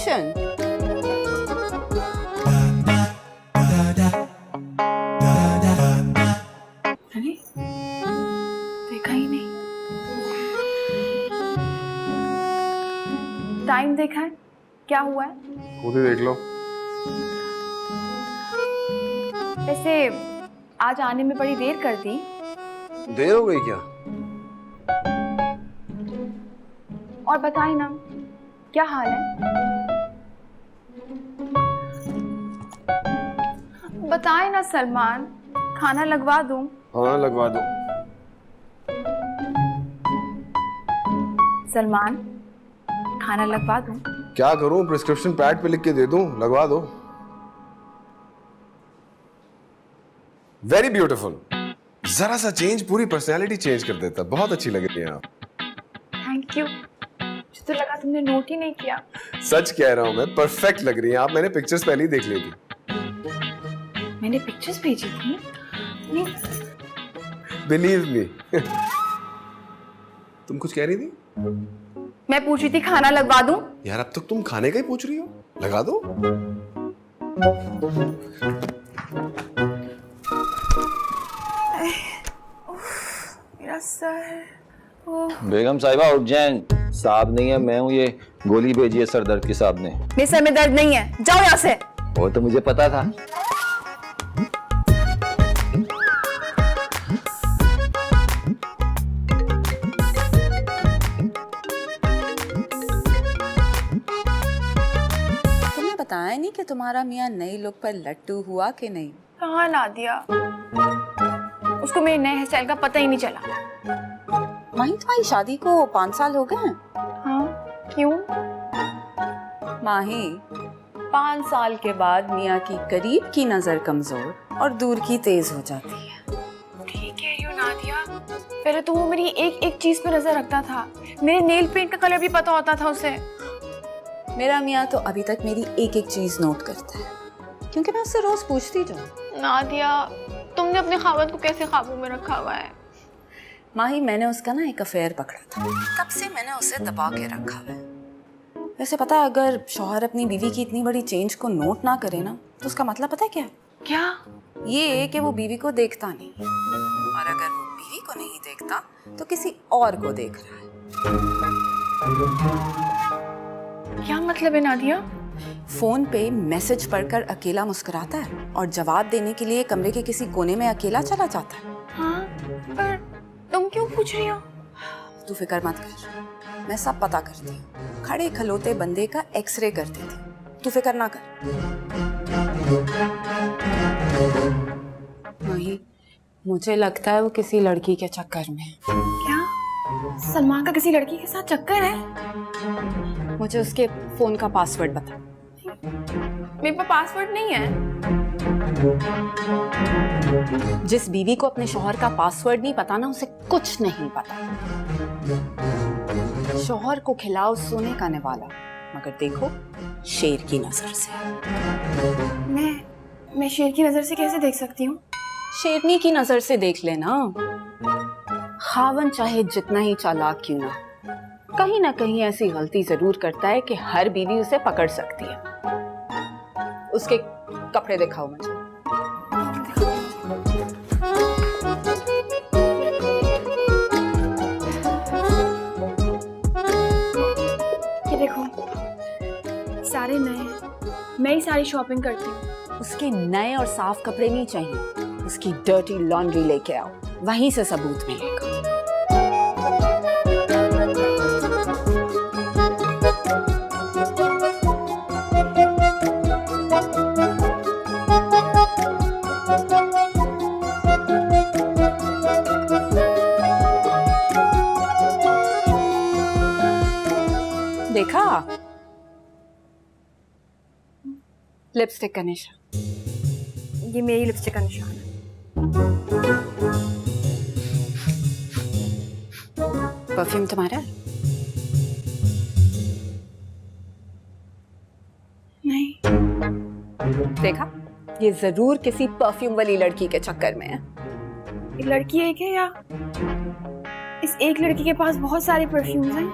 Reaction. अरे देखा ही नहीं। टाइम देखा है, क्या हुआ है? खुद ही देख लो। वैसे आज आने में बड़ी देर कर दी। देर हो गई क्या? और बताए ना, क्या हाल है? बताए ना सलमान, खाना लगवा दूं? हाँ लगवा दो। सलमान, खाना लगवा दूं? क्या करूं? प्रिस्क्रिप्शन पैड पे लिख के दे दूं? लगवा दो। Very beautiful. जरा सा चेंज पूरी पर्सनैलिटी चेंज कर देता। बहुत अच्छी लग रही है आप। Thank you. मुझे तो लगा तुमने नोट ही नहीं किया। सच कह रहा हूं मैं, परफेक्ट लग रही है आप। मैंने पिक्चर्स पहले ही देख ली थी। मैंने पिक्चर्स भेजी थी? नहीं। Believe me. तुम कुछ कह रही थी? मैं पूछ रही थी खाना लगवा दूं? यार अब तक तुम खाने का ही पूछ रही हो। लगा दो। मेरा सर। बेगम साहिबा उठ जाएं, साहब नहीं है मैं हूँ। ये गोली भेजी है सर दर्द की साहब ने। मेरे सर में दर्द नहीं है, जाओ यहाँ से। वो तो मुझे पता था। तुमने बताया नहीं कि तुम्हारा मियाँ नई लुक पर लट्टू हुआ कि नहीं? कहाँ ला दिया? उसको मेरे नए हेयर स्टाइल का पता ही नहीं चला। वहीं तुम्हारी शादी को 5 साल हो गए हैं। हाँ, क्यों? माही, 5 साल के बाद मियाँ की करीब की नजर कमजोर और दूर की तेज हो जाती है। ठीक है यू नादिया, पहले तो वो मेरी एक एक चीज पे नजर रखता था। मेरे नेल पेंट का कलर भी पता होता था उसे। मेरा मियाँ तो अभी तक मेरी एक एक चीज नोट करता है, क्योंकि मैं उससे रोज पूछती जाऊँ। नादिया, तुमने अपने खावत को कैसे काबू में रखा हुआ है? माही, मैंने उसका ना एक अफेयर पकड़ा था, तब से मैंने उसे दबा के रखा है। वैसे पता है, अगर शौहर अपनी बीवी की इतनी बड़ी चेंज को नोट ना करे ना, तो उसका मतलब पता है क्या? क्या? ये कि वो बीवी को देखता नहीं, और अगर वो बीवी को नहीं देखता तो किसी और को देख रहा है। क्या मतलब है नादिया? फोन पे मैसेज पढ़कर अकेला मुस्कुराता है और जवाब देने के लिए कमरे के किसी कोने में अकेला चला जाता है। हाँ, पर तुम क्यों पूछ रही हो? तू फिक्र मत कर, मैं सब पता करती हूँ। खड़े खलोते बंदे का एक्सरे करती थी, तू फिक्र ना कर। नहीं, मुझे लगता है वो किसी लड़की के चक्कर में है। क्या? सलमान का किसी लड़की के साथ चक्कर है? मुझे उसके फोन का पासवर्ड बता। मेरे पास पासवर्ड नहीं है। जिस बीवी को अपने शौहर का पासवर्ड नहीं पता ना, उसे कुछ नहीं पता। शौहर को खिलाओ सोने का निवाला, मगर देखो शेर की नजर से। मैं शेर की नजर से कैसे देख सकती हूँ? शेरनी की नजर से देख लेना। खावन चाहे जितना ही चालाक क्यों ना कहीं ऐसी गलती जरूर करता है कि हर बीवी उसे पकड़ सकती है। उसके कपड़े दिखाओ मुझे। ये देखो, सारे नए हैं। मैं ही सारी शॉपिंग करती हूँ। उसके नए और साफ कपड़े नहीं चाहिए, उसकी डर्टी लॉन्ड्री लेके आओ, वहीं से सबूत मिलेगा। देखा? लिपस्टिक का निशान। ये मेरी लिपस्टिक का निशान है। परफ्यूम तुम्हारा? नहीं। देखा, ये जरूर किसी परफ्यूम वाली लड़की के चक्कर में है। ये लड़की एक है या इस एक लड़की के पास बहुत सारे परफ्यूम्स हैं?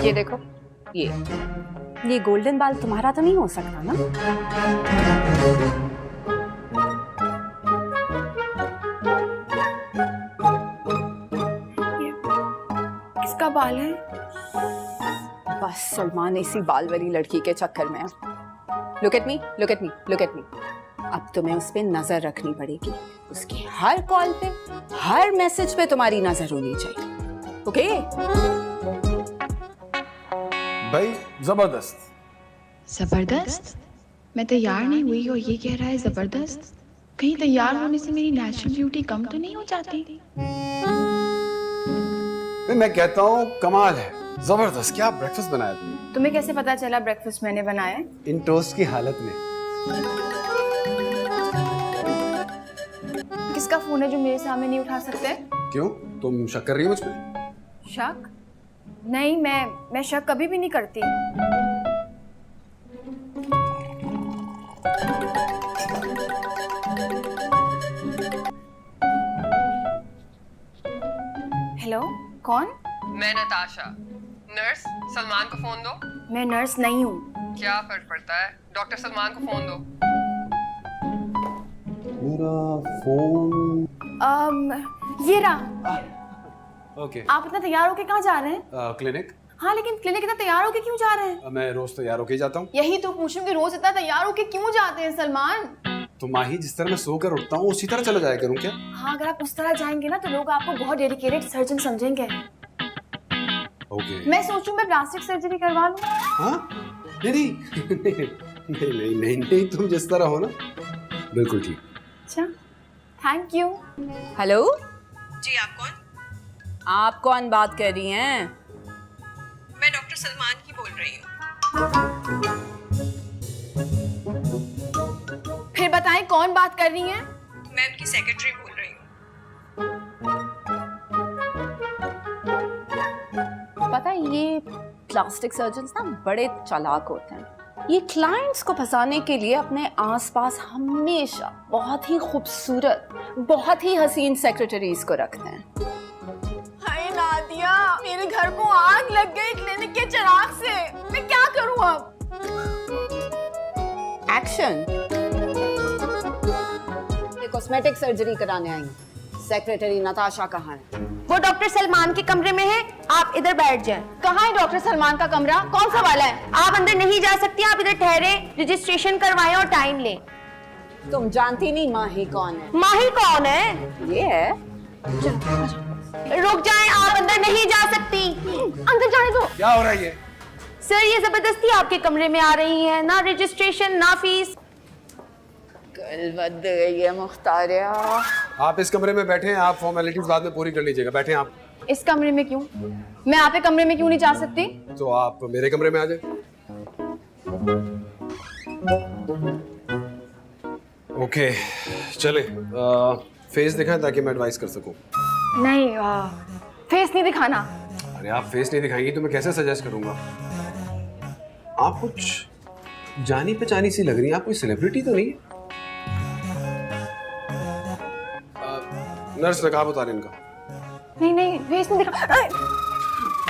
ये देखो, ये गोल्डन बाल तुम्हारा तो नहीं हो सकता ना? किसका बाल है? बस सलमान इसी बाल वाली लड़की के चक्कर में है। Look at me, look at me, look at me. अब तुम्हें उस पे नजर रखनी पड़ेगी। उसकी हर कॉल पे, हर मैसेज पे तुम्हारी नजर होनी चाहिए। ओके? भाई जबरदस्त। जबरदस्त? मैं तैयार नहीं हुई और ये कह रहा है जबरदस्त। कहीं तैयार होने से मेरी नेचुरल ब्यूटी कम तो नहीं हो जाती? मैं कहता हूँ कमाल है, जबरदस्त। क्या ब्रेकफास्ट बनाया तुमने? तुम्हें कैसे पता चला ब्रेकफास्ट मैंने बनाया है? इन टोस्ट की हालत में। किसका फोन है जो मेरे सामने नहीं उठा सकते? क्यों, तुम शक कर रही हो मुझ पे? शक? नहीं, मैं शक कभी भी नहीं करती। हेलो, कौन? मैं नताशा। नर्स, सलमान को फोन दो। मैं नर्स नहीं हूँ। क्या फर्क पड़ता है, डॉक्टर सलमान को फोन दो। मेरा फोन। ये रहा। ओके। आप इतना तैयार होके कहाँ जा रहे हैं? क्लिनिक। हाँ, लेकिन क्लिनिक इतना तैयार होके क्यों जा रहे हैं? मैं रोज तैयार होके ही जाता हूँ। यही तो पूछूं कि रोज इतना तैयार होके क्यों जाते हैं सलमान? तो माही, जिस तरह मैं सोकर उठता हूँ उसी तरह चला जाया करूँ क्या? हाँ, अगर आप उस तरह जाएंगे ना तो लोग आपको बहुत डेडिकेटेड सर्जन समझेंगे। ओके। मैं सोचूं मैं प्लास्टिक सर्जरी करवा लूं। हाँ? नहीं नहीं नहीं नहीं, तुम जिस तरह हो ना बिल्कुल ठीक। अच्छा, थैंक यू। हेलो, जी आप कौन? आप कौन बात कर रही हैं? मैं डॉक्टर सलमान की बोल रही हूँ। फिर बताएं कौन बात कर रही हैं? मैं उनकी सेक्रेटरी बोल रही हूँ। पता है, ये प्लास्टिक सर्जन्स ना बड़े चालाक होते हैं। ये क्लाइंट्स को फंसाने के लिए अपने आसपास हमेशा बहुत ही खूबसूरत, बहुत ही हसीन सेक्रेटरीज को रखते हैं। हाय नादिया, मेरे घर को आग लग गई क्लिनिक के चिराग से। मैं क्या करूं अब? एक्शन। ये कॉस्मेटिक सर्जरी कराने आई हूँ। सेक्रेटरी नताशा कहाँ है? वो डॉक्टर सलमान के कमरे में है, आप इधर बैठ जाएं। कहाँ है डॉक्टर सलमान का कमरा? कौन सा वाला है? आप अंदर नहीं जा सकती, आप इधर ठहरे, रजिस्ट्रेशन करवाएं और टाइम लें। तुम जानती नहीं माही कौन है? माही कौन है? ये है। रुक जाएं, आप अंदर नहीं जा सकती। अंदर जाने दो। क्या हो रहा है ये? सर, ये जबरदस्ती आपके कमरे में आ रही है, ना रजिस्ट्रेशन ना फीस। कल बद गई है मुख्तारिया। आप इस कमरे में बैठे हैं, आप फॉर्मेलिटीज बाद में पूरी कर लीजिएगा। बैठे आप। इस कमरे में क्यों? मैं आपके कमरे में क्यों नहीं जा सकती? तो आप मेरे कमरे में आ जाए। ओके, चले। फेस दिखाएं ताकि मैं एडवाइस कर सकूं। नहीं, फेस नहीं दिखाना। अरे आप फेस नहीं दिखाएंगी तो मैं कैसे सजेस्ट करूंगा? आप कुछ जानी पहचानी सी लग रही है। आप कोई सेलिब्रिटी तो नहीं है? नर्स, नकाब उतार इनका। नहीं नहीं, फेस नहीं दिखा।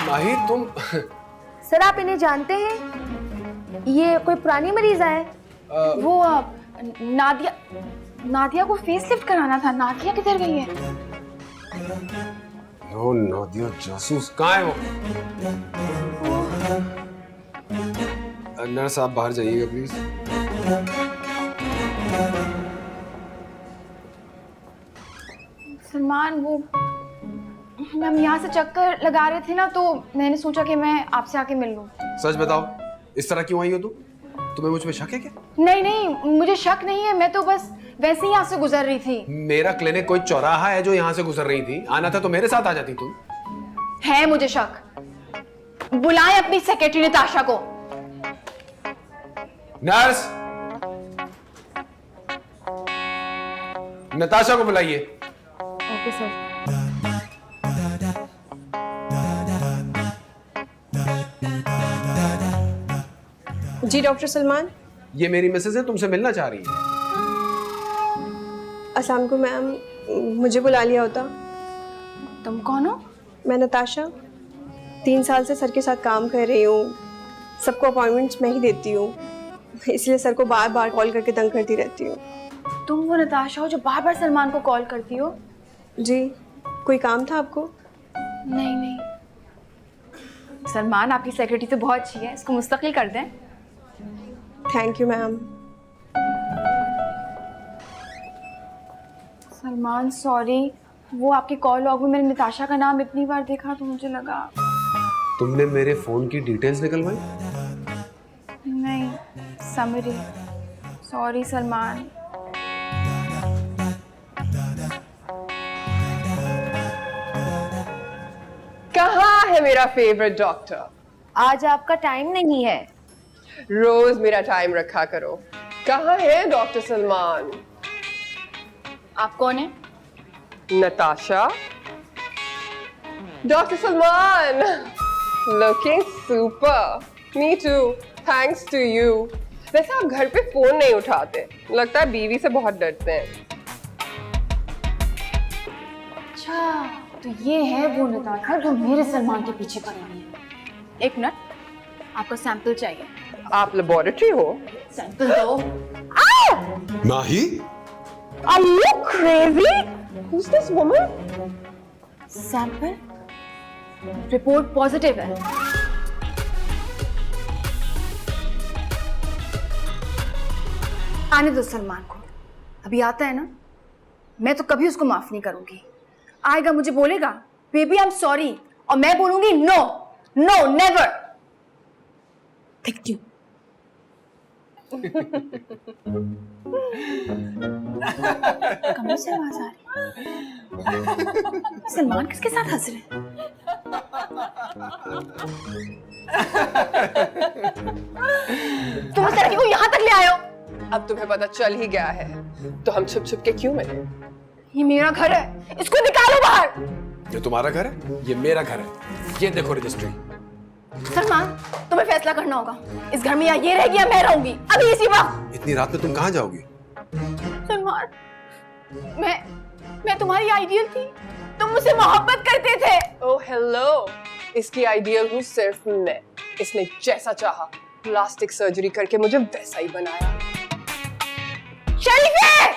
माही, तुम सर, आप इन्हें जानते हैं? ये कोई पुरानी मरीज है। वो नादिया को फेस लिफ्ट कराना था। नादिया किधर गई है? नो, नादिया जासूस कहाँ है वो? नर्स, आप बाहर जाइएगा प्लीज। सलमान, वो हम यहाँ से चक्कर लगा रहे थे ना, तो मैंने सोचा कि मैं आपसे आके मिल लूं। सच बताओ, इस तरह क्यों आई हो तुम? तुम्हें मुझ पे शक है क्या? नहीं नहीं, मुझे शक नहीं है। मैं तो बस वैसे ही यहाँ से गुजर रही थी। मेरा क्लिनिक कोई चौराहा है जो यहाँ से गुजर रही थी? आना था तो मेरे साथ आ जाती तुम। है मुझे शक। बुलाएं अपनी सेक्रेटरी नताशा को। नर्स, नताशा को बुलाइए। Okay sir. जी डॉक्टर सलमान। ये मेरी मिसेज है, तुमसे मिलना चाह रही है। अस्सलाम को मैम, मुझे बुला लिया होता। तुम कौन हो? मैं नताशा। 3 साल से सर के साथ काम कर रही हूँ, सबको अपॉइंटमेंट्स मैं ही देती हूँ, इसलिए सर को बार बार कॉल करके तंग करती रहती हूँ। तुम वो नताशा हो जो बार बार सलमान को कॉल करती हो? जी, कोई काम था आपको? नहीं नहीं, सलमान आपकी सेक्रेटरी तो बहुत अच्छी है, इसको मुस्तकिल कर दें। Thank you ma'am. Salman sorry, वो आपके कॉल लॉग में मैंने नताशा का नाम इतनी बार देखा तो मुझे लगा। तुमने मेरे फोन की डिटेल्स निकलवाई? नहीं, समरी। सॉरी सलमान। कहाँ है मेरा फेवरेट डॉक्टर? आज आपका टाइम नहीं है। रोज मेरा टाइम रखा करो। कहाँ है डॉक्टर सलमान? आप कौन है? Natasha. Doctor Salman, looking super. Me too, thanks to you. वैसे आप घर पे फोन नहीं उठाते, लगता है बीवी से बहुत डरते हैं। अच्छा, तो ये है वो नताशा जो मेरे सलमान के पीछे पड़ी हुई है। एक मिनट, आपको सैंपल चाहिए। आप लेबोरेटरी हो? सैंपल दो। माही? Are you crazy? Who's this woman? Sample report positive है। आने दो सलमान को, अभी आता है ना, मैं तो कभी उसको माफ नहीं करूंगी। आएगा, मुझे बोलेगा बेबी आई एम सॉरी, और मैं बोलूंगी no no never. Thank you. कमरे से आवाज आ रही। सलमान किसके साथ हंस रहे हैं? तुम इस लड़की को यहाँ तक ले आए हो? अब तुम्हें पता चल ही गया है, तो हम छुप छुप के क्यों मिले? ये मेरा घर है, इसको निकालो बाहर। ये तुम्हारा घर है? ये मेरा घर है। ये देखो रजिस्ट्री। सलमान, तुम्हें फैसला करना होगा, इस घर में या ये रहेगी या मैं रहूंगी, अभी इसी वक्त। इतनी रात में तुम कहाँ जाओगी? सलमान, मैं तुम्हारी आइडियल थी, तुम मुझसे मोहब्बत करते थे। ओह हेलो, इसकी आइडियल हूँ सिर्फ मैं। इसने जैसा चाहा प्लास्टिक सर्जरी करके मुझे वैसा ही बनाया। शरीफे!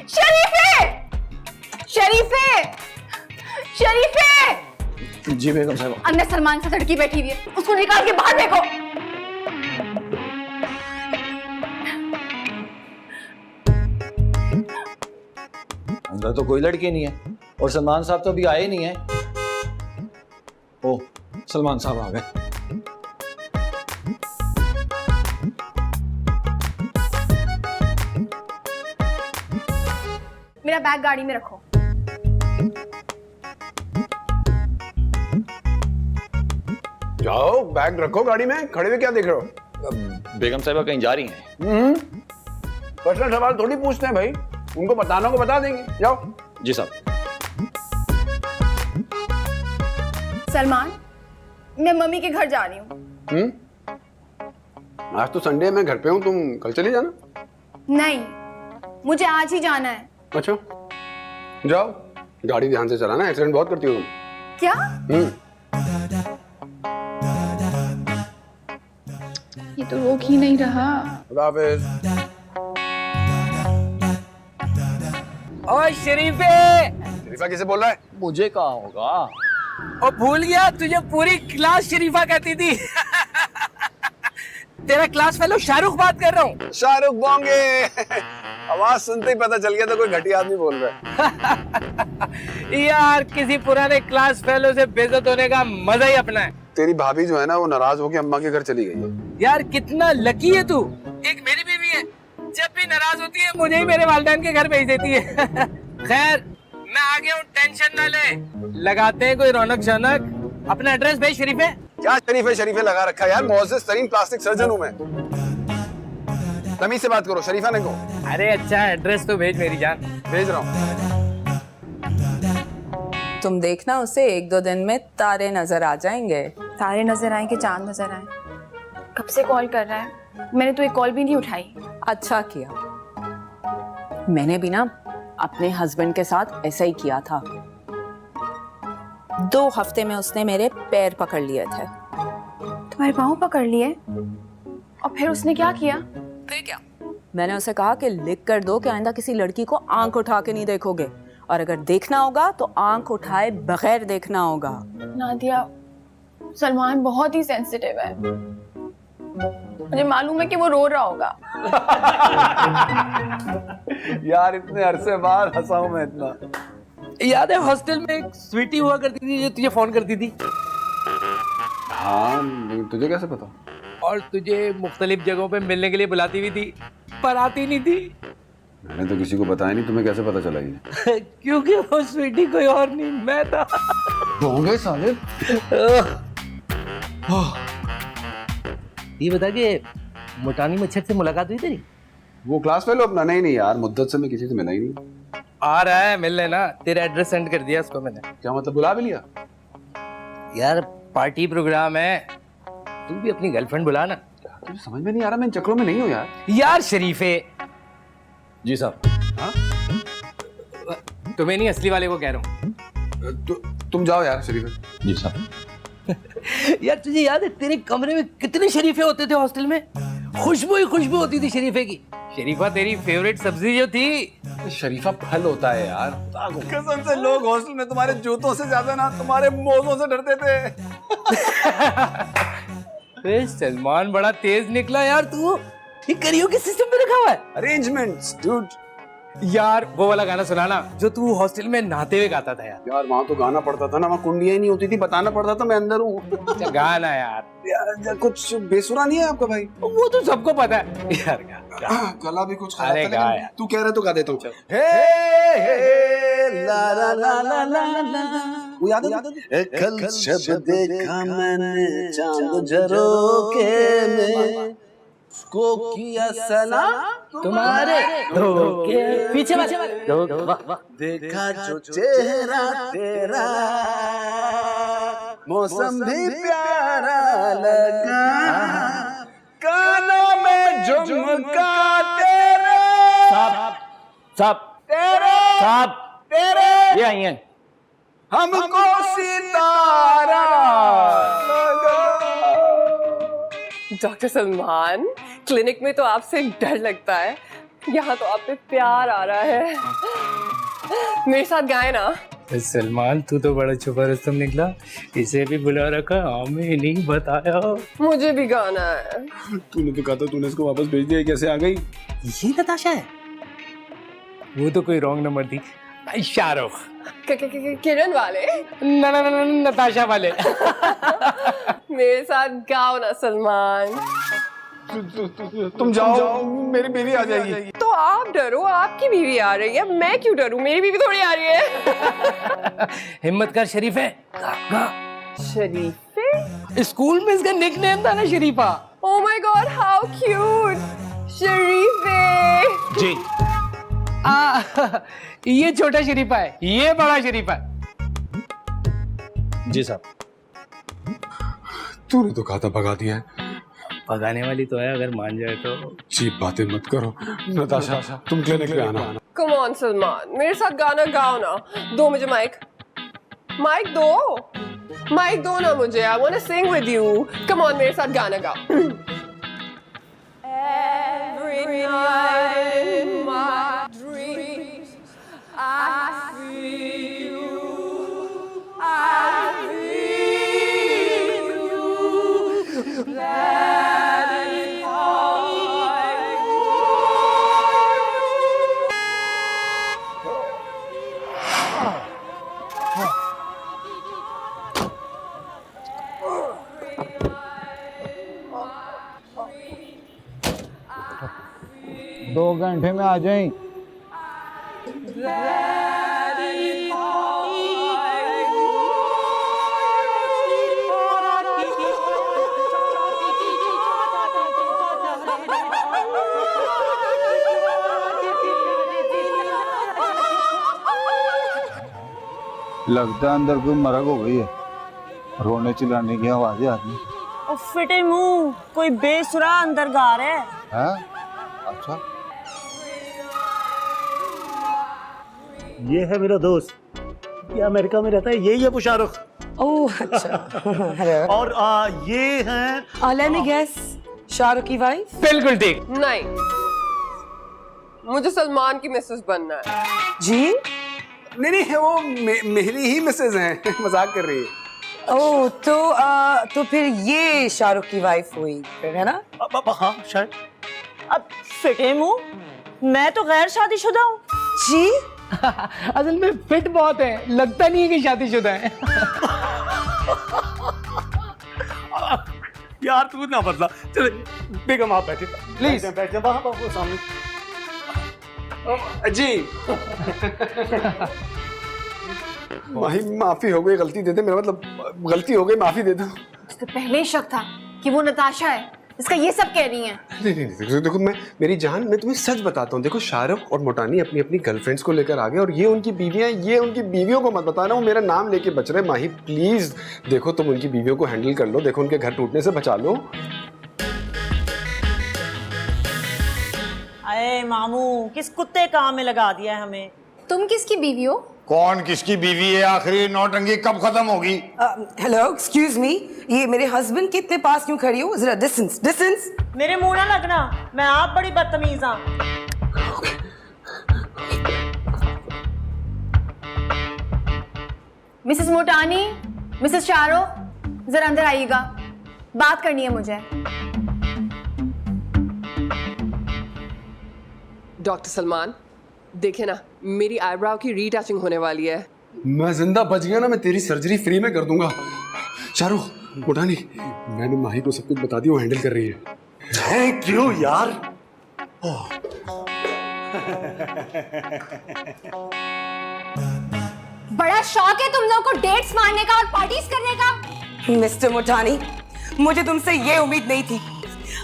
शरीफे! शरीफे! शरीफे! जी बेगम साहब। अंदर सलमान से लड़की बैठी हुई है, उसको निकाल के बाहर फेंको। अंदर तो कोई लड़की नहीं है और सलमान साहब तो अभी आए नहीं है। ओह, सलमान साहब आ गए। मेरा बैग गाड़ी में रखो। जाओ, बैग रखो गाड़ी में, खड़े हुए क्या देख रहे हो? बेगम साहिबा कहीं जा रही हैं? पर्सनल सवाल थोड़ी पूछते हैं भाई, उनको बताना को बता देंगे। जाओ। जी साहब। सलमान, मैं मम्मी के घर जा रही हूँ। आज तो संडे है, मैं घर पे हूँ, तुम कल चली जाना। नहीं, मुझे आज ही जाना है। अच्छा, जाओ, गाड़ी ध्यान से चलाना, एक्सीडेंट बहुत करती हो तुम। क्या? ये तो रोक ही नहीं रहा। खुदा हाफिज। ओए शरीफे! शरीफा किसे बोल रहा है? मुझे कहाँ होगा? और भूल गया, तुझे पूरी क्लास शरीफा कहती थी। तेरा क्लास फेलो शाहरुख बात कर रहा हूँ। शाहरुख बोंगे। आवाज सुनते ही पता चल गया तो कोई घटिया आदमी बोल रहा है। यार, किसी पुराने क्लास फेलो से बेइज्जत होने का मजा ही अपना है। तेरी भाभी जो है ना, वो नाराज होकर अम्मा के घर चली गई है। यार कितना लकी है तू। एक मेरी बीवी है, जब भी नाराज होती है मुझे ही मेरे वालिदैन के घर भेज देती है। खैर, मैं आ गया हूँ, टेंशन ना ले, लगाते हैं कोई रौनक शौनक। अपना एड्रेस भेज शरीफे। क्या शरीफे लगा रखा है यार, मोअज़्ज़िज़ तरीन प्लास्टिक सर्जन हूँ मैं। तमीज से बात करो, शरीफा ने कहो। अरे अच्छा, एड्रेस तो भेज मेरी जान। भेज रहा हूँ। तुम देखना, उसे 1-2 दिन में तारे नजर आ जाएंगे। तारे नजर आए कि चांद नजर आए? कब से कॉल कर रहा है, मैंने तो एक कॉल भी नहीं उठाई। अच्छा किया, मैंने भी ना अपने हस्बैंड के साथ ऐसा ही किया था। 2 हफ्ते में उसने मेरे पैर पकड़ लिए थे। तुम्हारे पाँव पकड़ लिए और फिर उसने क्या किया? फिर क्या? मैंने उसे कहा कि लिख कर दो कि आइंदा किसी लड़की को आंख उठा के नहीं देखोगे, और अगर देखना होगा तो आंख उठाए बगैर देखना होगा। नादिया, सलमान बहुत ही सेंसिटिव है। मुझे मालूम है कि वो रो रहा होगा। यार इतने अरसे बाद हंसा हूं मैं इतना। याद है हॉस्टल में एक स्वीटी हुआ करती थी जो तुझे फोन करती थी? हाँ, तुझे कैसे पता? और तुझे मुख्तलिफ जगहों पे मिलने के लिए बुलाती भी थी, पर आती नहीं थी। मैंने तो किसी को बताया नहीं, तुम्हें कैसे पता चला ये? क्योंकि वो स्वीटी कोई और नहीं, मैं था। होंगे साले। ये बता के मुटानी मच्छर से मुलाकात हुई तेरी? वो क्लास फेलो अपना? नहीं यार, मुद्दत से मैं किसी से मिला ही नहीं। आ रहा है मिल लेना, तेरा एड्रेस सेंड कर दिया उसको मैंने। क्या मतलब, बुला भी लिया? यार पार्टी प्रोग्राम है, तू भी अपनी गर्लफ्रेंड बुला ना। तुझे समझ में नहीं आ रहा, मैं इन चक्करों में नहीं हूँ यार। यार शरीफे। जी साहब। हाँ? तुम्हें नहीं, असली वाले को कह रहा हूँ। तुम जाओ यार शरीफे। जी साहब। यार तुझे याद है तेरे कमरे में कितने शरीफे होते थे हॉस्टल में? खुशबू ही खुशबू होती थी शरीफे की। शरीफा तेरी फेवरेट सब्जी जो थी। शरीफा फल होता है यार। कसम से लोग हॉस्टल में तुम्हारे जूतों से ज्यादा ना तुम्हारे मोजों से डरते थे। सलमान बड़ा तेज निकला यार तू। ये करियो के सिस्टम में रखा हुआ है? Arrangements dude. यार वो वाला गाना सुनाना जो तू हॉस्टल में नहाते हुए गाता था यार। यार वहाँ तो गाना पड़ता था ना, वहाँ कुंडियां ही नहीं होती थी, बताना पड़ता था मैं अंदर हूँ। गाना यार। यार कुछ बेसुरा नहीं है आपका भाई? वो तो सबको पता है यार। गला भी कुछ अरे गा यार। तू कह रहा तो गा देता हूँ। वो याद है? कल जब देखा मैंने चांद झरोखे में, को किया सलाम तुम्हारे धोखे पीछे देखा जो चेहरा तेरा, मौसम भी प्यारा लगा, कानों में झुमका तेरे, तेरे ये आई हैं। हमको सितारा लगा। डॉक्टर सलमान, क्लिनिक में तो आपसे डर लगता है, यहाँ तो आप पे प्यार आ रहा है। मेरे साथ गाए ना। सलमान तू तो बड़ा छुपा रुस्तम निकला, इसे भी बुला रखा, हमें नहीं बताया। मुझे भी गाना है। तूने तो कहा था, तूने इसको वापस भेज दिया, कैसे आ गई? ये नताशा है? वो तो कोई रॉन्ग नंबर थी। शाहरुख किरण वाले? नताशा वाले। मेरे साथ गाओ ना सलमान। तुम जाओ, मेरी बीवी आ जाएगी। तो आप डरो, आपकी बीवी आ रही है, मैं क्यों डरूं? मेरी बीवी थोड़ी आ रही है। हिम्मत कर शरीफे। शरीफे? स्कूल में इसका निकनेम था ना Sharifa. Oh my god, how cute. शरीफे जी। ये छोटा शरीफा है, ये बड़ा शरीफा है। जी साहब। तूने तो कहा था भगा दिया है। भगाने वाली तो है, अगर मान जाए तो। चीप बातें मत करो। नताशा तुम क्लिनिक पे आना। कम ऑन सलमान, मेरे साथ गाना गाओ ना। दो मुझे माइक दो ना मुझे। I want to sing with you. Come on, मेरे साथ गाना गाओ। Every night in my dreams I feel you, I feel you, that is all I दो घंटे में आ जाएं। लगता है अंदर कोई मरग हो गई है, रोने चिल्लाने की आवाजें आ रही और फिटे मुंह कोई बेसुरा अंदर गा रहा है। अच्छा, ये है मेरा दोस्त, ये अमेरिका में रहता है, यही है वो शाहरुख। ओह अच्छा हेलो। और ये हैं लेट मी गेस, शाहरुख की वाइफ। बिल्कुल ठीक। नहीं, मुझे सलमान की मिसेस बनना है। जी? नहीं नहीं, वो मेरी ही मिसेज हैं। मजाक कर रही है। ओह तो फिर ये शाहरुख की वाइफ हुई फिर, है ना? हाँ शायद। अब फिटे मुंह, मैं तो गैर शादीशुदा हूँ। जी? असल में फिट बहुत है, लगता नहीं है कि शादीशुदा है। यार तू ना बदला। चले बेगम आप बैठे प्लीज बैठे वहाँ पर वो सामने। जी माही, माफी हो गई, गलती दे दे। मेरा मतलब गलती हो गई, माफी दे दो। उससे पहले ही शक था कि वो नताशा है, इसका ये सब कह रही हैं। नहीं नहीं नहीं, देखो मेरी जान, मैं तुम्हें सच बताता हूँ। देखो शाहरुख और मोटानी अपनी अपनी गर्लफ्रेंड्स को लेकर आ गए और ये उनकी बीवियां, ये उनकी बीवियों को मत बताना। वो मेरा नाम लेके बच रहे। माही प्लीज देखो, तुम उनकी बीवियों को हैंडल कर लो। देखो उनके घर टूटने से बचा लो। अरे मामू, किस कुत्ते काम में लगा दिया है हमें। तुम किसकी बीवी हो? कौन किसकी बीवी है? आखिरी नौटंकी कब खत्म होगी? हेलो एक्सक्यूज मी, ये मेरे हस्बैंड के इतने पास क्यों खड़ी हो? जरा डिस्टेंस डिस्टेंस। मेरे मुंह ना लगना, मैं आप बड़ी बदतमीज हाँ। मिसेस मोटानी, मिसेस शाहरुख, जरा अंदर आइएगा, बात करनी है मुझे। डॉक्टर सलमान, देखे ना, मेरी आईब्राउ की रीटचिंग होने वाली है। मैं जिंदा बच गया ना, मैं तेरी सर्जरी फ्री में कर दूंगा। शाहरुख, मोटानी, मैंने माही को सब कुछ बता दिया, वो हैंडल कर रही है। थैंक यू यार। बड़ा शौक है तुम लोग को डेट्स मारने का और पार्टीज करने का। मिस्टर मोटानी, मुझे तुमसे ये उम्मीद नहीं थी।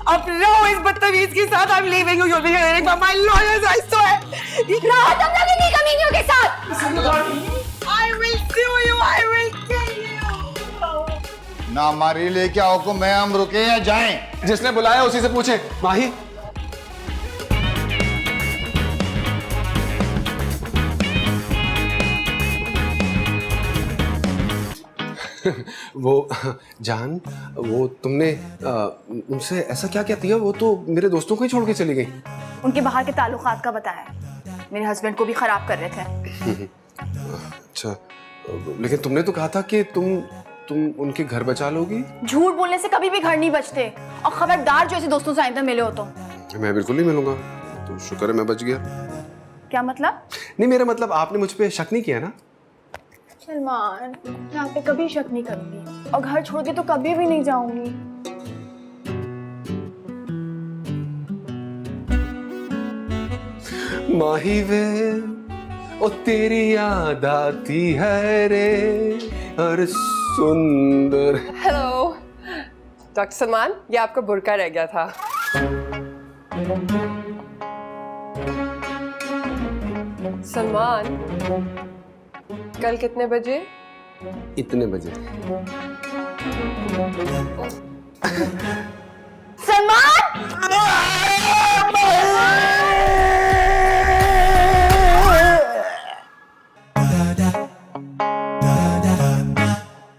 अब रहो इस बदतमीज के साथ। I'm leaving you. You'll be hearing from my lawyers. I swear. रहो तुम लोग इन्हीं कमीनियों के साथ। I will sue you. I will kill you. ना हमारी ले क्या हुक्म है, हम रुके या जाएं? जिसने बुलाया उसी से पूछे। माही वो जान, वो तुमने उनसे ऐसा क्या क्या किया? वो तो मेरे दोस्तों को ही छोड़ के चली गई। उनके बाहर के ताल्लुकात का बताया, मेरे हस्बैंड को भी खराब कर रहे थे। अच्छा, लेकिन तुमने तो कहा था कि तुम उनके घर बचा लोगी। झूठ बोलने से कभी भी घर नहीं बचते, और खबरदार जो ऐसे दोस्तों से आइंदा मिले हो तो। मैं बिल्कुल नहीं मिलूंगा। तो शुक्र है मैं बच गया। क्या मतलब? नहीं, मेरा मतलब आपने मुझ पे शक नहीं किया ना? सलमान, मैं आप पे कभी शक नहीं करूंगी, और घर छोड़ के तो कभी भी नहीं जाऊंगी। माही वे, ओ तेरी याद आती है रे, हर सुंदर। हेलो डॉक्टर सलमान, ये आपका बुर्का रह गया था। सलमान, कल कितने बजे? इतने बजे।